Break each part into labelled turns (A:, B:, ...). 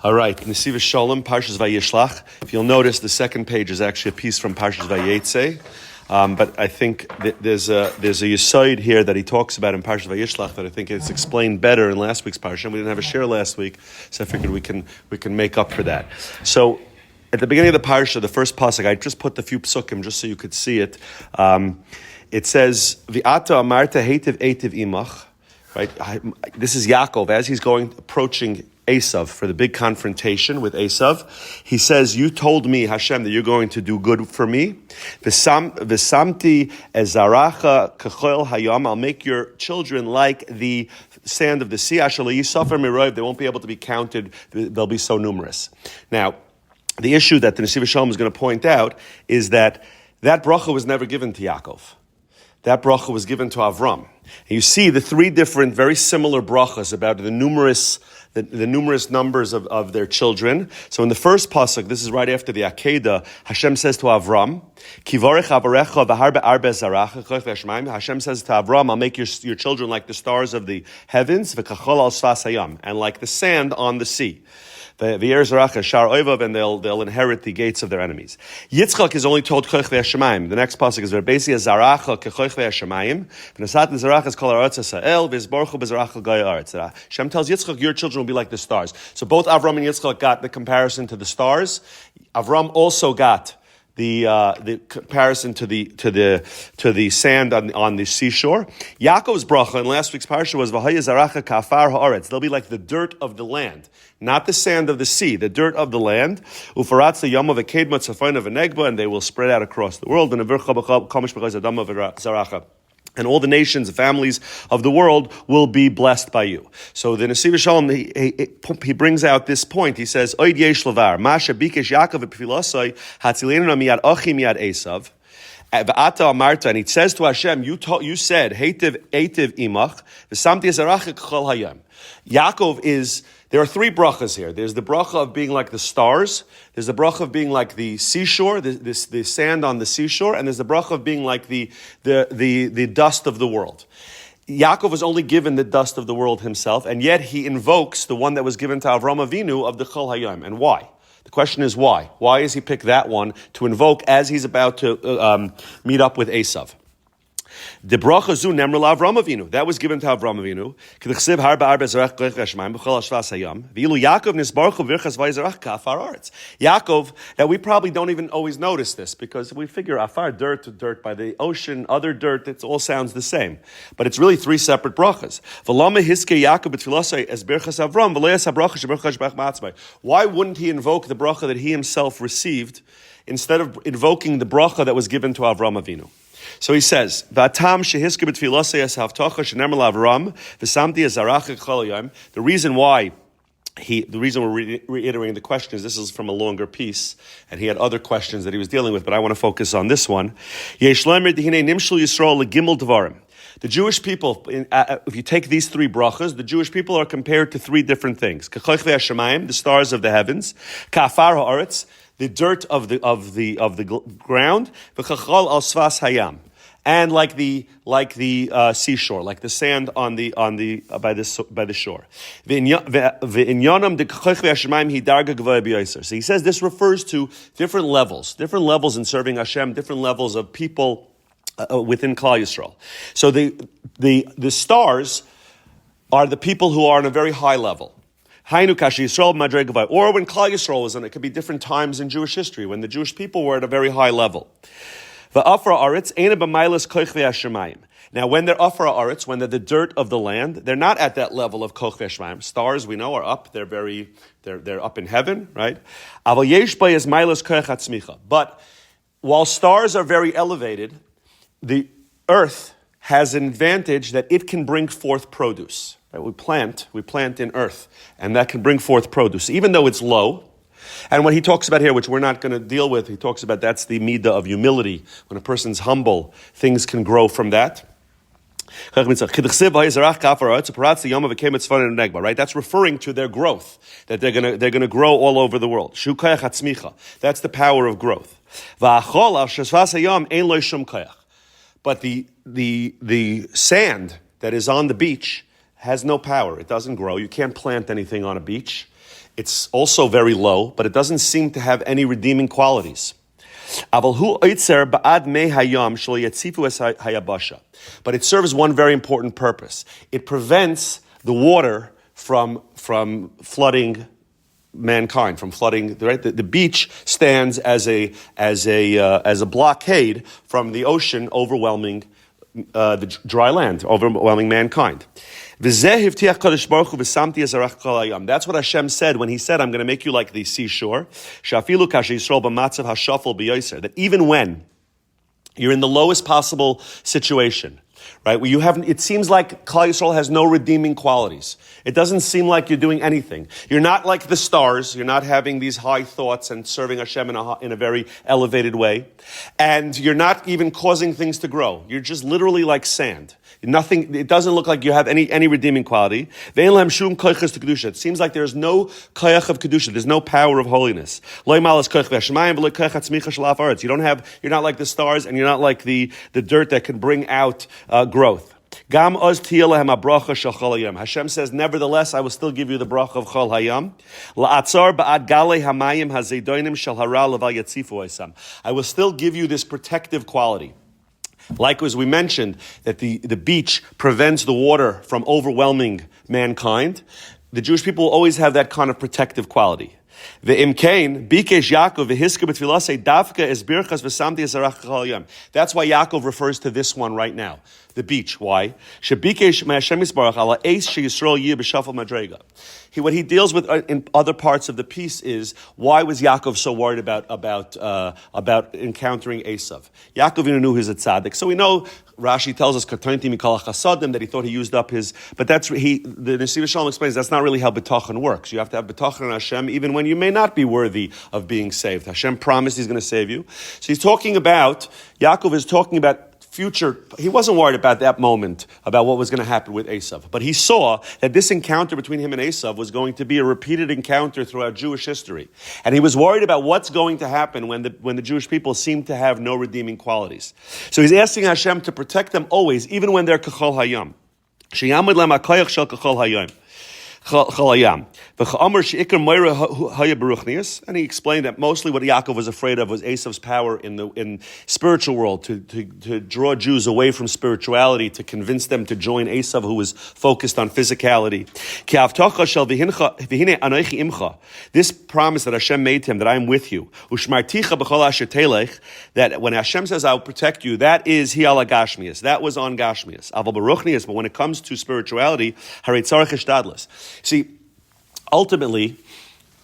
A: All right, Nesivos Shalom, Parshas Vayishlach. If you'll notice, the second page is actually a piece from Parshas Vayetze. But I think there's a yisoid here that he talks about in Parshas Vayishlach that I think it's explained better in last week's parsha. We didn't have a share last week, so I figured we can make up for that. So at the beginning of the parsha, the first pasuk, I just put the few psukim just so you could see it. It says, "V'ata amarta heitiv eitiv imach." Right. This is Yaakov as he's approaching Esav for the big confrontation with Esav. He says, "You told me, Hashem, that you're going to do good for me. V'samti ezaracha kachol hayam. I'll make your children like the sand of the sea. Ashalei yisafer miroiv. They won't be able to be counted. They'll be so numerous." Now, the issue that the Nesivos Shalom is going to point out is that bracha was never given to Yaakov. That bracha was given to Avram. And you see the three different, very similar brachas about the numerous numbers of their children. So in the first pasuk, this is right after the Akedah, Hashem says to Avram, "Kivarech avarecha v'harbe arbe zaracha choch v'shemaim." Hashem says to Avram, "I'll make your children like the stars of the heavens, v'kachol al sfas hayam, and like the sand on the sea." And they'll inherit the gates of their enemies. Yitzchak is only told choch ve'ashemayim. The next pasuk is Verbesi zaracha kechoch ve'ashemayim. V'nasat zaracha is kol haaretz haSa'el v'izborchu b'zaracha gai haaretz. Hashem tells Yitzchak, your children will be like the stars. So both Avram and Yitzchak got the comparison to the stars. Avram also got the comparison to the sand on the seashore. Yaakov's bracha in last week's parsha was v'haya zaracha ka'afar haaretz. They'll be like the dirt of the land, not the sand of the sea, the dirt of the land. Ufaratz the yom of a kedma tzafon of a negba, and they will spread out across the world. And all the nations, the families of the world will be blessed by you. So the Nesivos Shalom, he brings out this point. He says, Oid yesh levar, Masha bikesh Yaakov v'pilosai, hatzilenu miyad achi miyad Esav, v'ata amarta, and he says to Hashem, you said, heitiv imach, v'samti ezarachik chol hayam. Yaakov there are three brachas here. There's the bracha of being like the stars. There's the bracha of being like the seashore, the sand on the seashore, and there's the bracha of being like the dust of the world. Yaakov was only given the dust of the world himself, and yet he invokes the one that was given to Avraham Avinu of the Chol Hayam. And why? The question is why? Why does he pick that one to invoke as he's about to meet up with Esav? The bracha zu nemra Avram Avinu. That was given to Avram Avinu. K'dechsiv harba arba zerach goich v'ashmayim b'chol hashvas hayam. V'ilu Yaakov nisbarchu v'irchas v'yizerach ka'afar aretz. Yaakov, that we probably don't even always notice this because we figure afar, dirt by the ocean, other dirt, it all sounds the same. But it's really three separate brachas. V'lama hiske Yaakov b'tfilosai es birchas Avram v'leas habracha sheberchas b'ach ma'atzmai. Why wouldn't he invoke the bracha that he himself received instead of invoking the bracha that was given to Avram Avinu? So he says, "V'atam shehiske b'tfilosei es havtocha shenemar l'Avram v'samti ezaracha k'chol hayam." The reason we're reiterating the question is this is from a longer piece, and he had other questions that he was dealing with, but I want to focus on this one. Yesh lemer dehine nimshul Yisrael legimel dvarim. The Jewish people, if you take these three brachas, the Jewish people are compared to three different things: k'choch ve'ashemayim, the stars of the heavens; ka'afar haaretz, the dirt of the ground; v'chachol al sfas hayam, and like the seashore, like the sand by the shore. So he says this refers to different levels in serving Hashem, different levels of people within Klal Yisrael. So the stars are the people who are on a very high level. Or when Klal Yisrael was on, it could be different times in Jewish history when the Jewish people were at a very high level. Now, when they're afra aretz, when they're the dirt of the land, they're not at that level of koch ve'ashmayim. Stars, we know, are up. They're up in heaven, right? But while stars are very elevated, the earth has an advantage that it can bring forth produce. Right? We plant in earth, and that can bring forth produce, even though it's low. And what he talks about here, which we're not going to deal with, he talks about that's the midah of humility. When a person's humble, things can grow from that. Right? That's referring to their growth, that they're going to grow all over the world. That's the power of growth. But the sand that is on the beach has no power. It doesn't grow. You can't plant anything on a beach. It's also very low, but it doesn't seem to have any redeeming qualities. But it serves one very important purpose. It prevents the water from flooding mankind, from flooding. Right? The beach stands as a blockade from the ocean overwhelming the dry land, overwhelming mankind. That's what Hashem said when He said, "I'm going to make you like the seashore." That even when you're in the lowest possible situation, right? Where it seems like Klal Yisrael has no redeeming qualities. It doesn't seem like you're doing anything. You're not like the stars. You're not having these high thoughts and serving Hashem in a very elevated way. And you're not even causing things to grow. You're just literally like sand. Nothing. It doesn't look like you have any redeeming quality. It seems like there's no koyach of kedusha. There's no power of holiness. You're not like the stars, and you're not like the dirt that can bring out growth. Hashem says, nevertheless, I will still give you the bracha of Chol Hayam. I will still give you this protective quality. Like as we mentioned, that the beach prevents the water from overwhelming mankind, the Jewish people always have that kind of protective quality. Ve'imkein bikesh Yaakov vehiska b'tfilasei davka es birchas v'samti es arach chol yom. That's why Yaakov refers to this one right now, the beach. Why? Shebikesh me'Hashem yisbarach ala eis sheYisrael yeh b'shafal madrega. What he deals with in other parts of the piece is, why was Yaakov so worried about encountering Esav? Yaakov knew he was a tzaddik, so we know. Rashi tells us Katanti mikol chasadim, that he thought he used up his. But the Nesivos Shalom explains that's not really how bitachon works. You have to have bitachon on Hashem even when you may not be worthy of being saved. Hashem promised He's going to save you. So Yaakov is talking about future. He wasn't worried about that moment, about what was going to happen with Esav. But he saw that this encounter between him and Esav was going to be a repeated encounter throughout Jewish history. And he was worried about what's going to happen when the Jewish people seem to have no redeeming qualities. So he's asking Hashem to protect them always, even when they're kachol hayam. Sheyamid lem hakoyach shel kachol hayam. And he explained that mostly what Yaakov was afraid of was Esav's power in spiritual world, to draw Jews away from spirituality, to convince them to join Esav, who was focused on physicality. This promise that Hashem made to him, that I am with you, that when Hashem says I will protect you, that is hiala gashmias, that was on gashmias. But when it comes to spirituality, see, ultimately,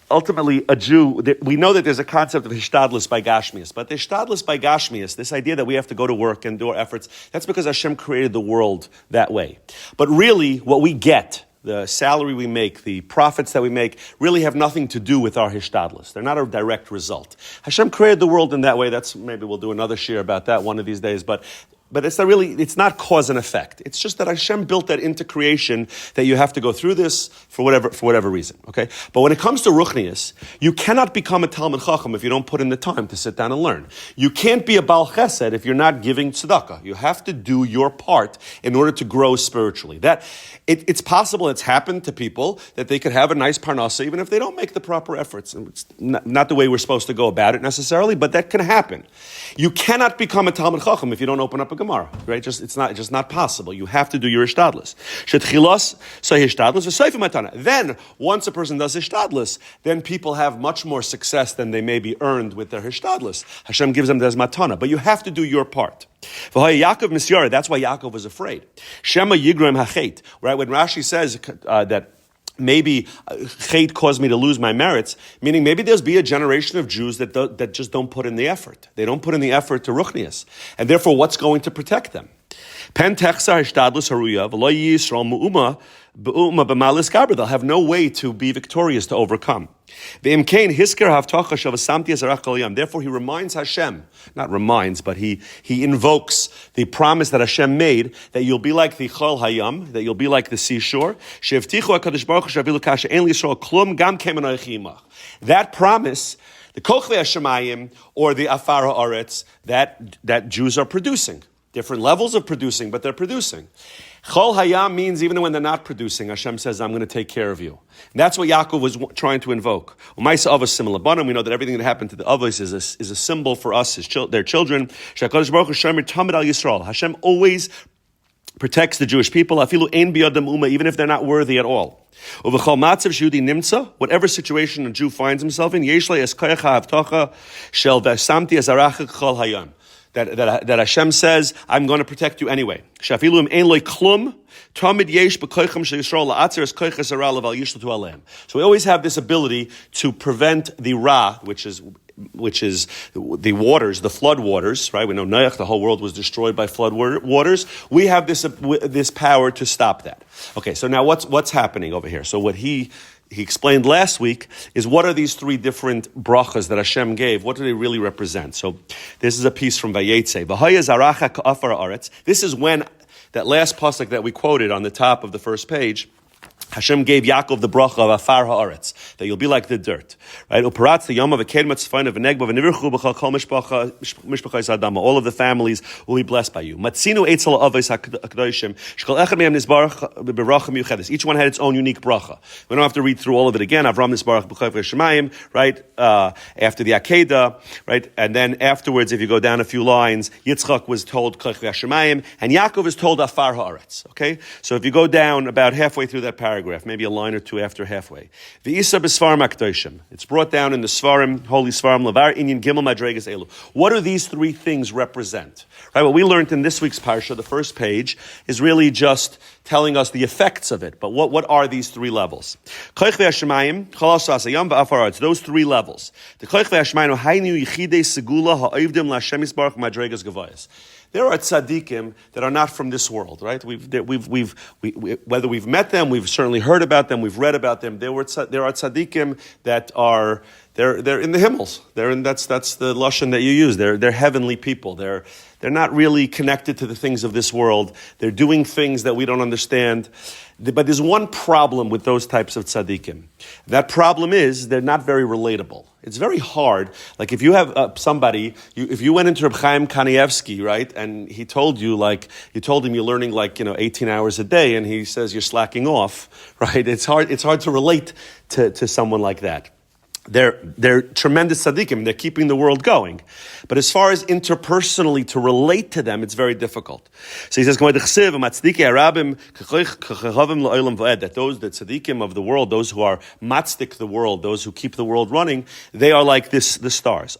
A: a Jew, we know that there's a concept of hishtadlus by gashmias, but the hishtadlus by gashmias, this idea that we have to go to work and do our efforts, that's because Hashem created the world that way. But really, what we get, the salary we make, the profits that we make, really have nothing to do with our hishtadlus. They're not a direct result. Hashem created the world in that way. Maybe we'll do another shir about that one of these days, but it's not cause and effect. It's just that Hashem built that into creation, that you have to go through this for whatever reason. Okay? But when it comes to ruchnius, you cannot become a Talmid Chacham if you don't put in the time to sit down and learn. You can't be a Baal Chesed if you're not giving tzedakah. You have to do your part in order to grow spiritually. It's possible, it's happened to people, that they could have a nice parnasa even if they don't make the proper efforts. And it's not the way we're supposed to go about it necessarily, but that can happen. You cannot become a Talmid Chacham if you don't open up a Gemara, right? It's just not possible. You have to do your hishtadlus. Then, once a person does hishtadlus, then people have much more success than they maybe earned with their hishtadlus. Hashem gives them this matana, but you have to do your part. That's why Yaakov was afraid. Shema yigrem hachet, right? When Rashi says that maybe chait caused me to lose my merits, meaning maybe there's be a generation of Jews that just don't put in the effort. They don't put in the effort to ruchnias. And therefore, what's going to protect them? They'll have no way to be victorious, to overcome. Therefore, he reminds Hashem, not reminds, but he invokes the promise that Hashem made, that you'll be like the Chol Hayam, that you'll be like the seashore. That promise, the Kochlei Hashemayim, or the Afar Haaretz, that Jews are producing. Different levels of producing, but they're producing. Chol hayam means even when they're not producing, Hashem says, I'm going to take care of you. And that's what Yaakov was trying to invoke. Umaysa avos similar banim. We know that everything that happened to the avos is a symbol for us, their children. Shakadosh Baruch Hu shomer tamid al Yisrael. Hashem always protects the Jewish people, afilu ein biyadam uma, even if they're not worthy at all. Uv'chol matzav sheyudi nimtza, whatever situation a Jew finds himself in, yesh le es koyach ha'avtocha shel v'samti azaracha chol hayam. That Hashem says, I'm going to protect you anyway. Shafilu im ein loy klum, tamid yesh b'koycham shel Yisrael la'atzer es koyach hazara leval yishlatu aleim. So we always have this ability to prevent the ra, which is the waters, the flood waters, right? We know Noach, the whole world was destroyed by flood waters. We have this power to stop that. Okay, so now what's happening over here? So what he explained last week is what are these three different brachas that Hashem gave? What do they really represent? So this is a piece from Vayetze. V'haya zaracha ka'afar haaretz. This is when that last pasuk that we quoted on the top of the first page, Hashem gave Yaakov the bracha of afar haaretz, that you'll be like the dirt, right? Uparatz the yom of a kedmat tzfain of a negba of a nivirchu b'chal kol mishpacha adama. All of the families will be blessed by you. Matzinu eitzel avos hakadoshim shkol echad mehem nisbarach b'bracha miyuchedes. Each one had its own unique bracha. We don't have to read through all of it again. Avram nisbarach b'chayv shemayim, right? After the Akedah, right? And then afterwards, if you go down a few lines, Yitzchak was told chayv shemayim, and Yaakov is told afar haaretz. Okay, so if you go down about halfway through that paragraph, maybe a line or two after halfway. V'isa b'svarim akdoshim. It's brought down in the Svarim, holy Svarim, Lavar Inyan Gimel Madregas Elu. What do these three things represent? Right, what we learned in this week's parsha, the first page, is really just telling us the effects of it. But what are these three levels? Koich ve'ashemayim, cholas asayam v'afar haaretz. Those three levels. The koich ve'ashemayim hainu yichidei segula ha'ovdim la'Hashem yisbarach madregas gavayas. There are tzaddikim that are not from this world, right? Whether we've met them, we've certainly heard about them, we've read about them. There are tzaddikim that are they're in the Himmels. That's the lashon that you use. They're heavenly people. They're not really connected to the things of this world. They're doing things that we don't understand. But there's one problem with those types of tzaddikim. That problem is they're not very relatable. It's very hard. Like if you have somebody, if you went into Reb Chaim Kanievsky, right, and he told you, like, you told him you're learning 18 hours a day, and he says you're slacking off, right? It's hard to relate to someone like that. They're tremendous tzaddikim. They're keeping the world going. But as far as interpersonally to relate to them, it's very difficult. So he says, that those, the tzaddikim of the world, those who are matzdik the world, those who keep the world running, they are like the stars.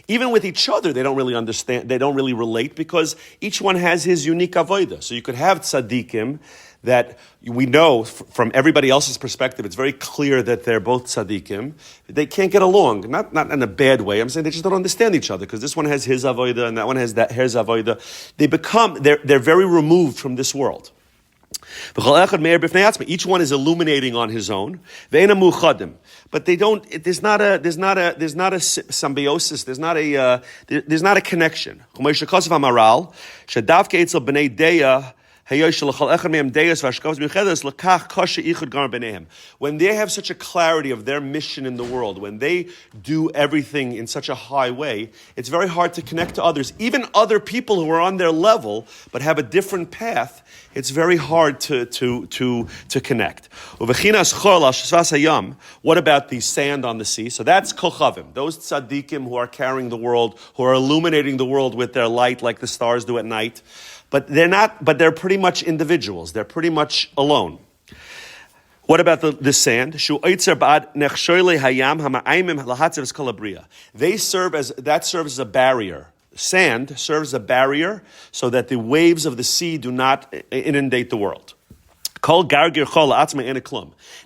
A: Even with each other, they don't really understand, they don't really relate, because each one has his unique avodah. So you could have tzaddikim that we know from everybody else's perspective, it's very clear that they're both tzaddikim. They can't get along, not in a bad way. I'm saying they just don't understand each other, because this one has his avodah and that one has his avodah. They're very removed from this world. Each one is illuminating on his own. But they don't. There's not a symbiosis. There's not a connection. When they have such a clarity of their mission in the world, when they do everything in such a high way, it's very hard to connect to others. Even other people who are on their level but have a different path, it's very hard to connect. What about the sand on the sea? So that's kochavim, those tzaddikim who are carrying the world, who are illuminating the world with their light like the stars do at night. But they're pretty much individuals. They're pretty much alone. What about the sand? They serve as a barrier. Sand serves as a barrier so that the waves of the sea do not inundate the world.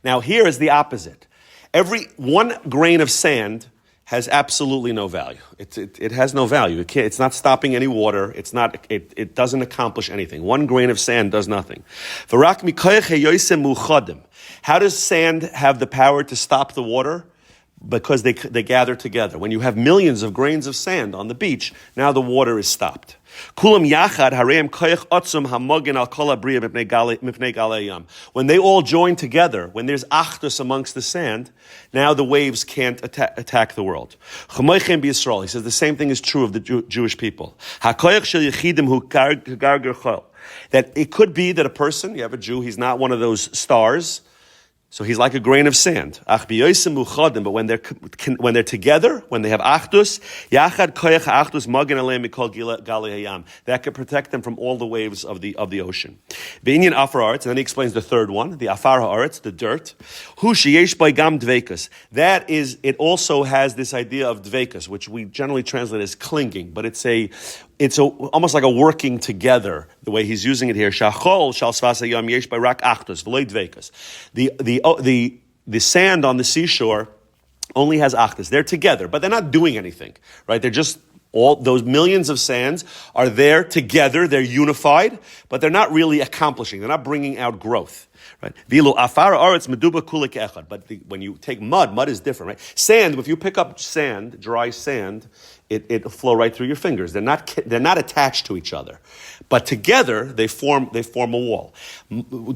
A: Now here is the opposite. Every one grain of sand has absolutely no value. It has no value. It's not stopping any water. It doesn't accomplish anything. One grain of sand does nothing. How does sand have the power to stop the water? Because they gather together. When you have millions of grains of sand on the beach, now the water is stopped. When they all join together, when there's achdus amongst the sand, now the waves can't attack the world. He says the same thing is true of the Jewish people. that it could be that a person, you have a Jew, he's not one of those stars, so he's like a grain of sand. But when they're together, when they have achdus, yachad koyach achdus magen aleim mikol gali hayam. That could protect them from all the waves of the ocean. Beinyan afar haaretz, and then he explains the third one, the afar haaretz, the dirt. Hu sheyesh by gam dveikus. That is, it also has this idea of dveikus, which we generally translate as clinging, but it's almost like a working together, the way he's using it here. Shachol shal svas hayam yesh by rak achdus v'loy dveikus. The sand on the seashore only has achdus. They're together, but they're not doing anything, right? They're just all those millions of sands are there together. They're unified, but they're not really accomplishing. They're not bringing out growth, right? But when you take mud is different, right? Sand, if you pick up sand, dry sand, it'll flow right through your fingers. They're not attached to each other, but together they form a wall.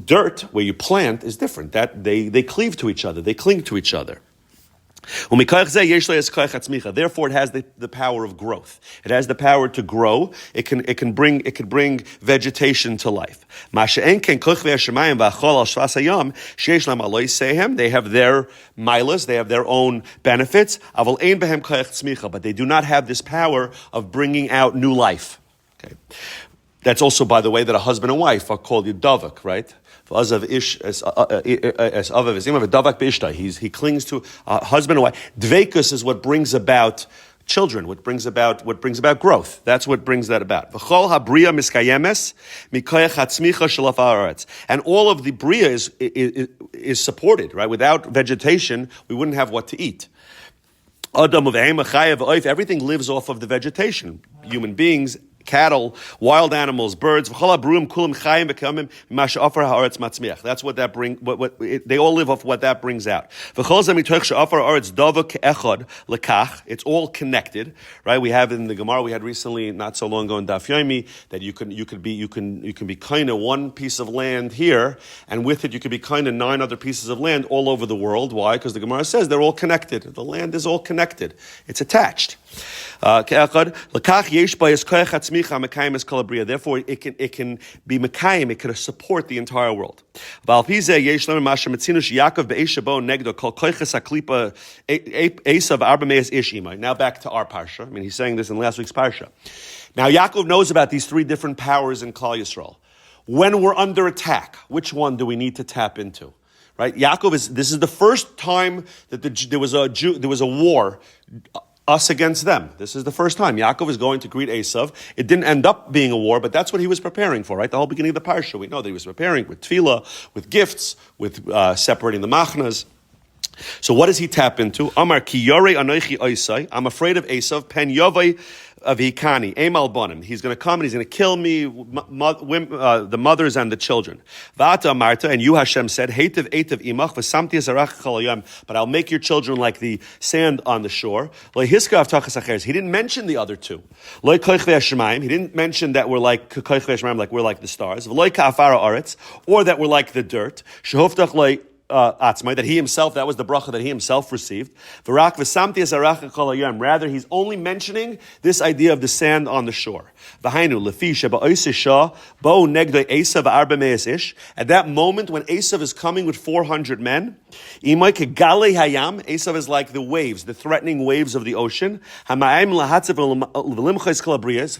A: Dirt, where you plant, is different. That they cleave to each other. They cling to each other. Therefore, it has the power of growth. It has the power to grow. It can bring vegetation to life. They have their milas, they have their own benefits, but they do not have this power of bringing out new life. Okay. That's also, by the way, that a husband and wife are called yudavak, right? He clings to a husband and wife. Dveikus is what brings about children, what brings about growth. That's what brings that about. And all of the bria is supported, right? Without vegetation, we wouldn't have what to eat. Everything lives off of the vegetation. Human beings, cattle, wild animals, birds. That's what that brings. They all live off what that brings out. It's all connected, right? We have in the Gemara we had recently, not so long ago in Daf Yomi, that you can be kind of one piece of land here, and with it you could be kind of 9 other pieces of land all over the world. Why? Because the Gemara says they're all connected. The land is all connected. It's attached. Therefore, it can be mekayim, it can support the entire world. Now back to our parsha. I mean, he's saying this in last week's parsha. Now Yaakov knows about these 3 different powers in Klal Yisrael. When we're under attack, which one do we need to tap into? Right? This is the first time that there was a war, us against them. This is the first time. Yaakov is going to greet Esav. It didn't end up being a war, but that's what he was preparing for, right? The whole beginning of the parsha, we know that he was preparing with tefillah, with gifts, with separating the machnas. So what does he tap into? Amar ki yorei anochi oisai. I'm afraid of Esav. Pen yovei avikani. Emal bonim. He's going to come and he's going to kill me, the mothers and the children. Va'ata amarta, and you Hashem said, Heitev eitev imach v'samti esarach chalayim. But I'll make your children like the sand on the shore. Lo hiska avtachas acheres. He didn't mention the other 2. Lo koich ve'ashemayim. He didn't mention that we're like koich ve'ashemayim, like we're like the stars. V'lo ka'afara aretz, or that we're like the dirt. Shehoftach lo that he himself, that was the bracha that he himself received. Rather, he's only mentioning this idea of the sand on the shore. At that moment when Esav is coming with 400 men, Esav is like the waves, the threatening waves of the ocean,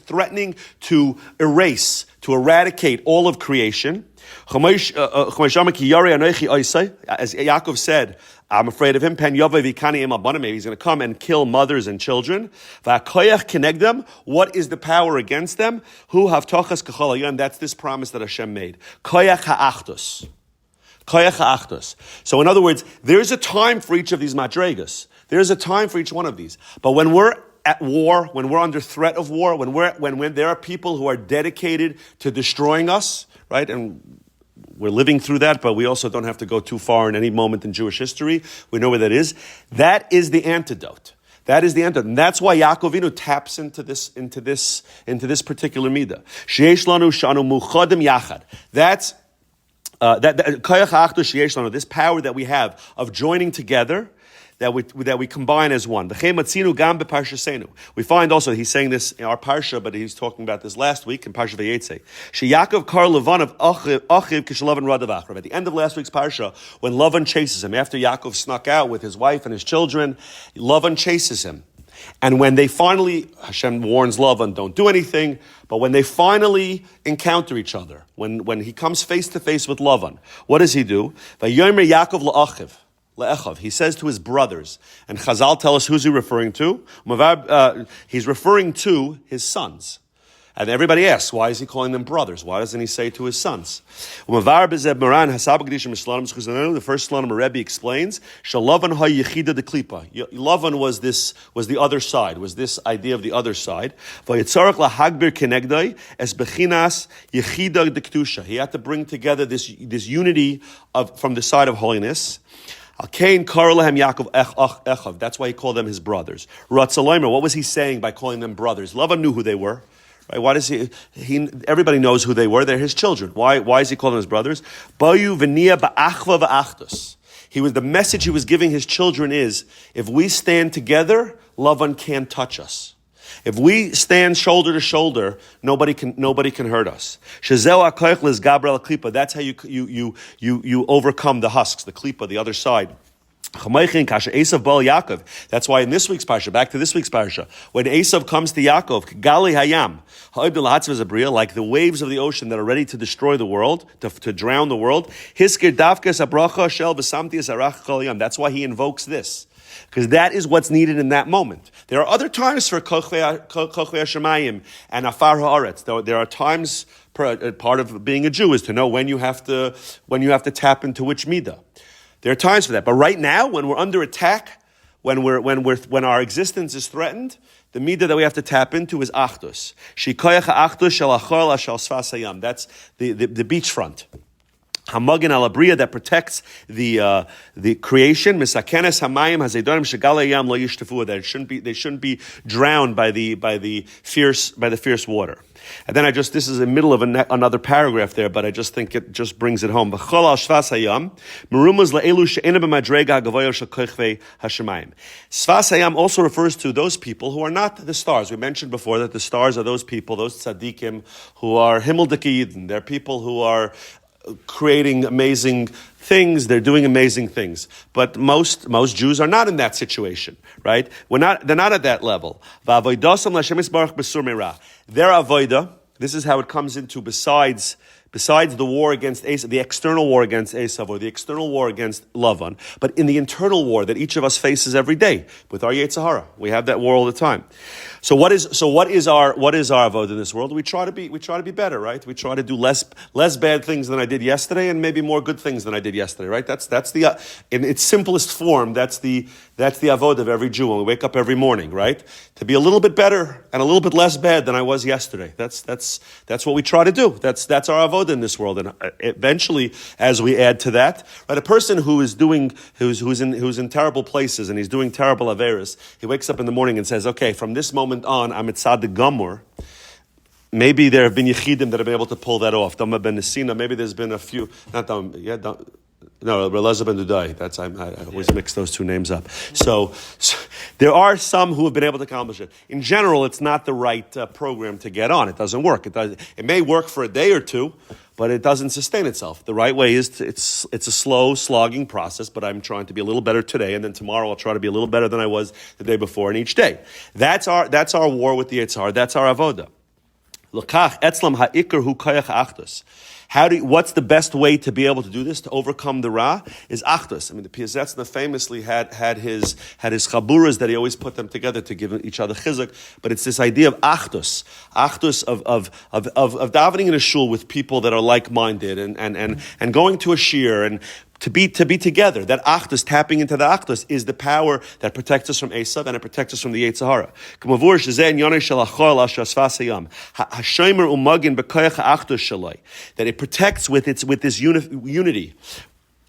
A: threatening to erase, to eradicate all of creation. As Yaakov said, I'm afraid of him. Maybe he's going to come and kill mothers and children. What is the power against them? That's this promise that Hashem made. So in other words, there's a time for each of these madregas. There's a time for each one of these. But when we're at war, when we're under threat of war, when there are people who are dedicated to destroying us, right? And we're living through that, but we also don't have to go too far in any moment in Jewish history. We know where that is. That is the antidote. That is the antidote. And that's why Yaakov Avinu taps into this particular midah. Sheyesh lanu shanu muchadim yachad. That's this power that we have of joining together. that we combine as one. We find also, he's saying this in our parsha, but he's talking about this last week in Parsha Vayetze. Yaakov kar Lavan of Achiv k'shelavan radav achrav. At the end of last week's parsha, when Lavan chases him, after Yaakov snuck out with his wife and his children, Lavan chases him. And when they finally, Hashem warns Lavan, don't do anything, but when they finally encounter each other, when he comes face to face with Lavan, what does he do? Vayomer Yaakov la'echav. He says to his brothers, and Chazal tell us who's he referring to? He's referring to his sons. And everybody asks, why is he calling them brothers? Why doesn't he say to his sons? The first Shalom Rabbi explains, Lavan was the other side, was this idea of the other side. He had to bring together this unity from the side of holiness. That's why he called them his brothers. What was he saying by calling them brothers? Lavan knew who they were. Right? Why does he? Everybody knows who they were. They're his children. Why is he calling them his brothers? The message he was giving his children is: if we stand together, Lavan can't touch us. If we stand shoulder to shoulder, nobody can hurt us. That's how you overcome the husks, the klipa, the other side. That's why in this week's parsha, back to this week's parsha, when Esav comes to Yaakov, Gali Hayam, like the waves of the ocean that are ready to destroy the world, to drown the world, that's why he invokes this. Because that is what's needed in that moment. There are other times for Kochlei Hashemayim and Afar Haaretz. There are times, part of being a Jew is to know when you have to tap into which midah. There are times for that, but right now, when we're under attack, when our existence is threatened, the midah that we have to tap into is achdus. Shikoyach achdus shel achol shel sfas hayam. That's the beachfront. Hamagin alabriya, that protects the creation. Misakenes hamayim hazedorim shegalayam lo yishtafu, that they shouldn't be drowned by the fierce water. And then this is in the middle of another paragraph there, but I just think it just brings it home. Sfas hayam also refers to those people who are not the stars. We mentioned before that the stars are those people, those tzaddikim, who are himmeldike. They're people who are creating amazing things, they're doing amazing things. But most Jews are not in that situation, right? They're not at that level. Their avodah, this is how it comes into besides the war against Esav, the external war against Esav, or the external war against Lavan, but in the internal war that each of us faces every day with our Yetzer Hara. We have that war all the time. So what is our avodah in this world? We try to be better, right? We try to do less bad things than I did yesterday, and maybe more good things than I did yesterday, right? That's the in its simplest form. That's the avodah of every Jew when we wake up every morning, right? To be a little bit better and a little bit less bad than I was yesterday. That's what we try to do. That's our avodah in this world, and eventually, as we add to that, right, a person who's in terrible places and he's doing terrible averos, he wakes up in the morning and says, "Okay, from this moment on, I'm at tzaddik gamur." Maybe there have been yechidim that have been able to pull that off. Dama ben Nesina. Maybe there's been a few. No, Releza ben Dudai. I always mix those two names up. So there are some who have been able to accomplish it. In general, it's not the right program to get on. It doesn't work. It may work for a day or two, but it doesn't sustain itself. The right way is it's a slow, slogging process. But I'm trying to be a little better today, and then tomorrow I'll try to be a little better than I was the day before, and each day. That's our war with the Yetzer Hara. That's our avodah. L'kach etzlam ha'ikar hu koyach achdus. What's the best way to be able to do this, to overcome the Ra? Is achdus. I mean, the Piazetzna famously had his chaburas that he always put them together to give each other chizuk. But it's this idea of achdus of davening in a shul with people that are like-minded and going to a shir and to be together. That achdus, tapping into the achdus, is the power that protects us from Esav and it protects us from the Yetzer Hara. That it protects with this unity.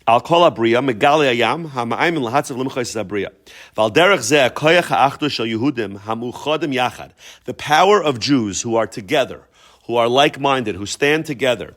A: Al kol abriya megali ayam ha'ma'ayim lahatzav limchais abriya. Val derech zeh koyach ha'achdus shel Yehudim hamuchadim yachad. The power of Jews who are together, who are like-minded, who stand together.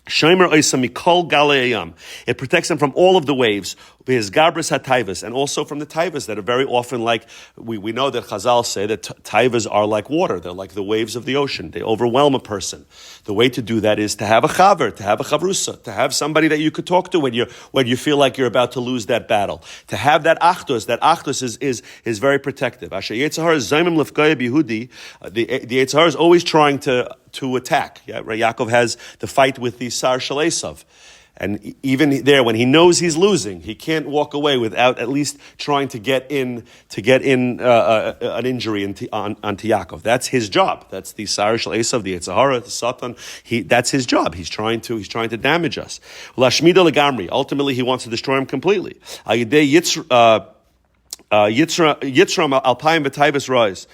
A: Shomer oisa mikol galei ayam. It protects them from all of the waves. His gabras ha-taivas, and also from the taivas that are very often like, we know that Chazal say that taivas are like water. They're like the waves of the ocean. They overwhelm a person. The way to do that is to have a chaver, to have a chavrusa, to have somebody that you could talk to when you feel like you're about to lose that battle. To have that achdus. That achdus is very protective. Asher Yetzirah is zaymim lefgaya b'Yehudi. The Yetzirah is always trying to attack. Yeah, right? Yaakov has the fight with the Sar Shel Esav. And even there, when he knows he's losing, he can't walk away without at least trying to get in an injury onto Yaakov. That's his job. That's the Sar Shel Esav, the Yetzirah, the Satan. That's his job. He's trying to damage us. Lashmida legamri. Ultimately, he wants to destroy him completely. Yitram alpayim v'taivas rois.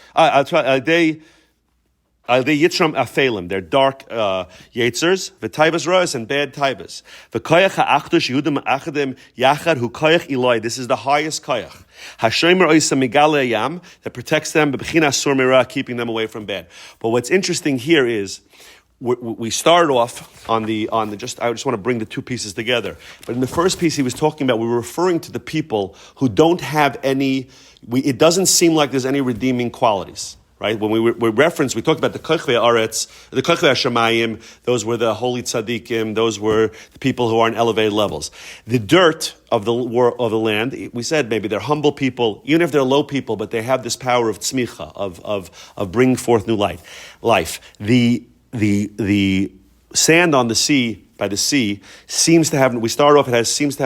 A: They Yitram Afelim, they're dark Yetzers, V'taivas Roas, and bad Taivas. V'koyach ha'achdush Yehudim achadim yachad hu koyach Eloi. This is the highest koyach. Hashemer oisa migale yam, that protects them, b'bechina asur mirah, keeping them away from bad. But what's interesting here is, we started off on the I just want to bring the two pieces together. But in the first piece he was talking about, we were referring to the people who don't have any, it doesn't seem like there's any redeeming qualities. Right? When we referenced, we talked about the Kochvei Aretz, the Kochvei Hashemayim, those were the holy tzaddikim, those were the people who are on elevated levels. The dirt of the land, we said maybe they're humble people, even if they're low people, but they have this power of tzmicha, of bringing forth new life. The sand on the sea, by the sea, seems to have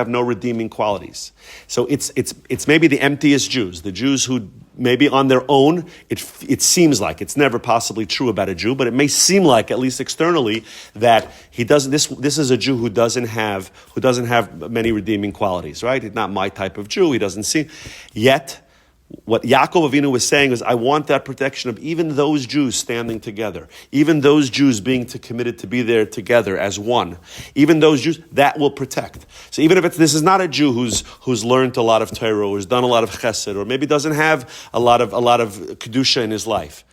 A: no redeeming qualities. So it's maybe the emptiest Jews, the Jews who maybe on their own, it seems like, it's never possibly true about a Jew, but it may seem like, at least externally, that he doesn't. This is a Jew who doesn't have many redeeming qualities, right? He's not my type of Jew. He doesn't seem. Yet, what Yaakov Avinu was saying is, I want that protection of even those Jews standing together, even those Jews being committed to be there together as one, even those Jews, that will protect. So even if this is not a Jew who's learned a lot of Torah, or who's done a lot of chesed, or maybe doesn't have a lot of kedusha in his life,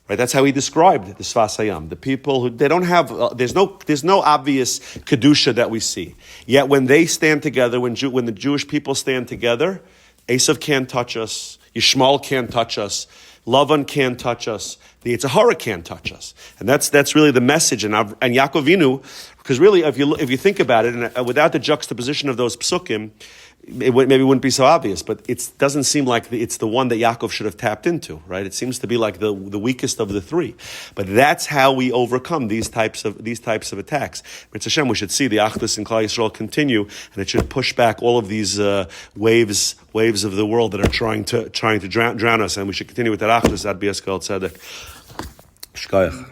A: right? That's how he described the Sfas Hayam. The people who they don't have, there's no obvious kedusha that we see. Yet when they stand together, when the Jewish people stand together, Esav can't touch us. Yishmael can't touch us. Lavan can't touch us. The Yitzhahara can't touch us. And that's really the message. And Yaakov Avinu, because really, if you think about it, and without the juxtaposition of those psukim, it wouldn't be so obvious. But it doesn't seem like it's the one that Yaakov should have tapped into, right? It seems to be like the weakest of the three. But that's how we overcome these types of attacks. B'Etz Hashem, we should see the Achdus in Klal Yisrael continue, and it should push back all of these waves of the world that are trying to drown us. And we should continue with that Achdus. Ad B'Yeskal Tzedek. Shkoyach.